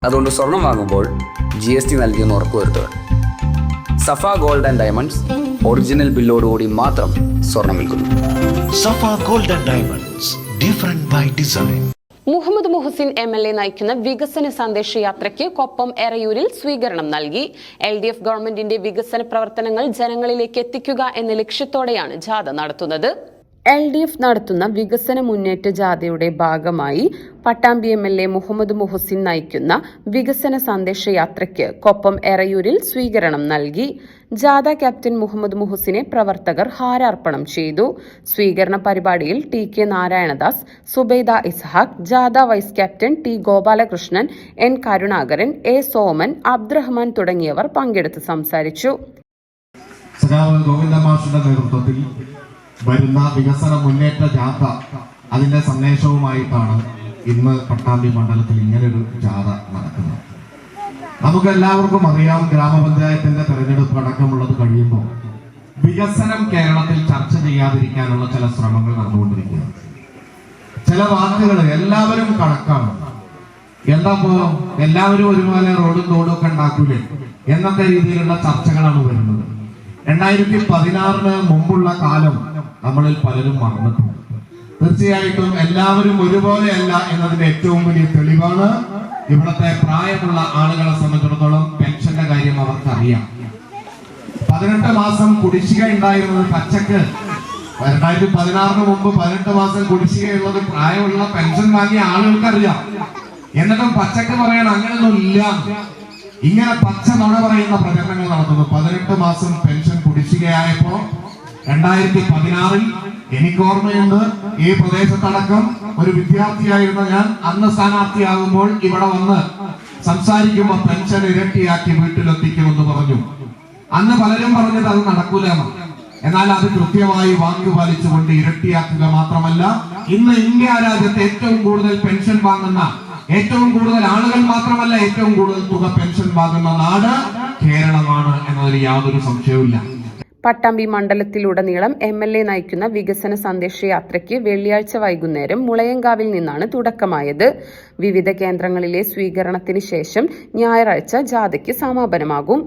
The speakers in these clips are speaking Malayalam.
അതുകൊണ്ട് സ്വർണം വാങ്ങുമ്പോൾ GST നൽകിയെന്ന് ഉറപ്പുവരുത്തുക. Safa gold and diamonds original ബില്ലോടുകൂടി മാത്രം സ്വർണം വിൽക്കുന്നു. Safa gold and diamonds, different by design. Muhammad Muhsin MLA നയിക്കുന്ന വികസന സന്ദേശ യാത്രയ്ക്ക് കൊപ്പം എറയൂരിൽ സ്വീകരണം നൽകി. LDF ഗവൺമെന്റിന്റെ വികസന പ്രവർത്തനങ്ങൾ ജനങ്ങളിലേക്ക് എത്തിക്കുക എന്ന ലക്ഷ്യത്തോടെയാണ് ജാഥ നടത്തുന്നത്. LDF നടത്തുന്ന വികസന മുന്നേറ്റ ജാഥയുടെ ഭാഗമായി പട്ടാമ്പി MLA മുഹമ്മദ് മുഹസിൻ നയിക്കുന്ന വികസന സന്ദേശ യാത്രയ്ക്ക് കൊപ്പം എറയൂരിൽ സ്വീകരണം നൽകി. ജാഥ ക്യാപ്റ്റൻ മുഹമ്മദ് മുഹസിനെ പ്രവർത്തകർ ഹാരാർപ്പണം ചെയ്തു. സ്വീകരണ പരിപാടിയിൽ TK നാരായണദാസ്, സുബൈദ ഇസ്ഹാഖ്, ജാഥ vice captain T Gopalakrishnan, N Karunakaran, A Soman, Abdurahman തുടങ്ങിയവർ പങ്കെടുത്ത് സംസാരിച്ചു. നേതൃത്വത്തിൽ വരുന്ന വികസന മുന്നേറ്റ ജാഥ അതിന്റെ സന്ദേശവുമായിട്ടാണ് ഇന്ന് പട്ടാമ്പി മണ്ഡലത്തിൽ ഇങ്ങനൊരു ജാഥ നടക്കുന്നത്. നമുക്കെല്ലാവർക്കും അറിയാം, ഗ്രാമപഞ്ചായത്തിന്റെ തെരഞ്ഞെടുപ്പ് അടക്കമുള്ളത് കഴിയുമ്പോൾ വികസനം കേരളത്തിൽ ചർച്ച ചെയ്യാതിരിക്കാനുള്ള ചില ശ്രമങ്ങൾ നടന്നുകൊണ്ടിരിക്കുകയാണ്. ചില വാക്കുകൾ എല്ലാവരും കണക്കാണ്. എന്താ എല്ലാവരും ഒരുപോലെ റോഡും തോടും ഒക്കെ ഉണ്ടാക്കൂലേ എന്നൊക്കെ രീതിയിലുള്ള ചർച്ചകളാണ് വരുന്നത്. 2016 മുമ്പുള്ള കാലം നമ്മളിൽ പലരും മറന്നിട്ടുണ്ട്. തീർച്ചയായിട്ടും എല്ലാവരും ഒരുപോലെയല്ല എന്നതിന്റെ ഏറ്റവും വലിയ തെളിവാണ് ഇവിടുത്തെ പ്രായമുള്ള ആളുകളെ സംബന്ധിച്ചിടത്തോളം പെൻഷന്റെ കാര്യം അവർക്കറിയാം. 18 മാസം കുടിശ്ശിക ഉണ്ടായിരുന്നത് പച്ചക്ക് 2016 മുമ്പ് 18 മാസം കുടിശ്ശികയുള്ളത് പ്രായമുള്ള പെൻഷൻ വാങ്ങിയ ആളുകൾക്കറിയാം. എന്നിട്ടും പച്ചക്ക് പറയണം അങ്ങനെയൊന്നും ഇല്ല. ഇങ്ങനെ പച്ച നുണ പറയുന്ന പ്രചരണങ്ങൾ നടത്തുന്നു. 18 മാസം പെൻഷൻ കുടിശ്ശികയായപ്പോ 2016 എനിക്ക് ഓർമ്മയുണ്ട്, ഈ പ്രദേശത്തടക്കം ഒരു വിദ്യാർത്ഥിയായിരുന്ന ഞാൻ അന്ന് സ്ഥാനാർത്ഥിയാകുമ്പോൾ ഇവിടെ വന്ന് സംസാരിക്കുമ്പോൾ പെൻഷൻ ഇരട്ടിയാക്കി വീട്ടിലെത്തിക്കുമെന്ന് പറഞ്ഞു. അന്ന് പലരും പറഞ്ഞത് അത് നടക്കൂലെന്ന്. എന്നാൽ അത് കൃത്യമായി വാങ്ങി പാലിച്ചുകൊണ്ട് ഇരട്ടിയാക്കുക മാത്രമല്ല, ഇന്ന് ഇന്ത്യ രാജ്യത്ത് ഏറ്റവും കൂടുതൽ പെൻഷൻ വാങ്ങുന്ന, ഏറ്റവും കൂടുതൽ ആളുകൾ മാത്രമല്ല, ഏറ്റവും കൂടുതൽ തുക പെൻഷൻ വാങ്ങുന്ന നാട് കേരളമാണ് എന്നതിൽ യാതൊരു സംശയവുമില്ല. പട്ടാമ്പി മണ്ഡലത്തിലുടനീളം MLA നയിക്കുന്ന വികസന സന്ദേശ യാത്രയ്ക്ക് വെള്ളിയാഴ്ച വൈകുന്നേരം മുളയങ്കാവിൽ നിന്നാണ് തുടക്കമായത്. വിവിധ കേന്ദ്രങ്ങളിലെ സ്വീകരണത്തിന് ശേഷം ഞായറാഴ്ച ജാഥയ്ക്ക് സമാപനമാകും.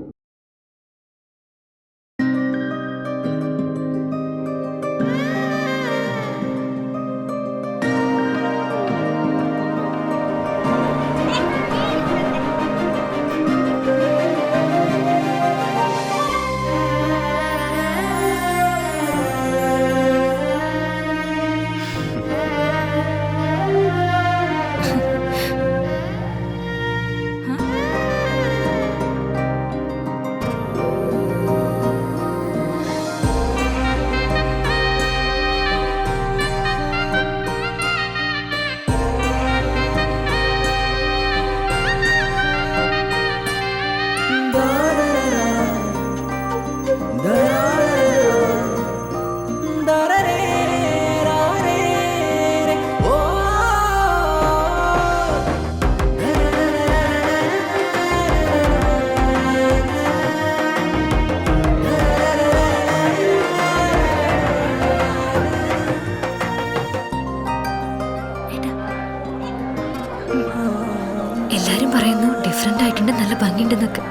എല്ലാരും പറയുന്നു ഡിഫറെന്റ് ആയിട്ടുണ്ട്, നല്ല ഭംഗിയുണ്ടെന്നൊക്കെ.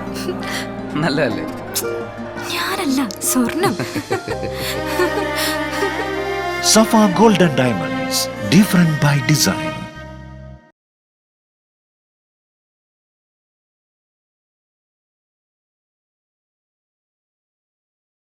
നല്ലതല്ലേ? ഞാനല്ല, സ്വർണം. Safa gold and diamonds, different by design.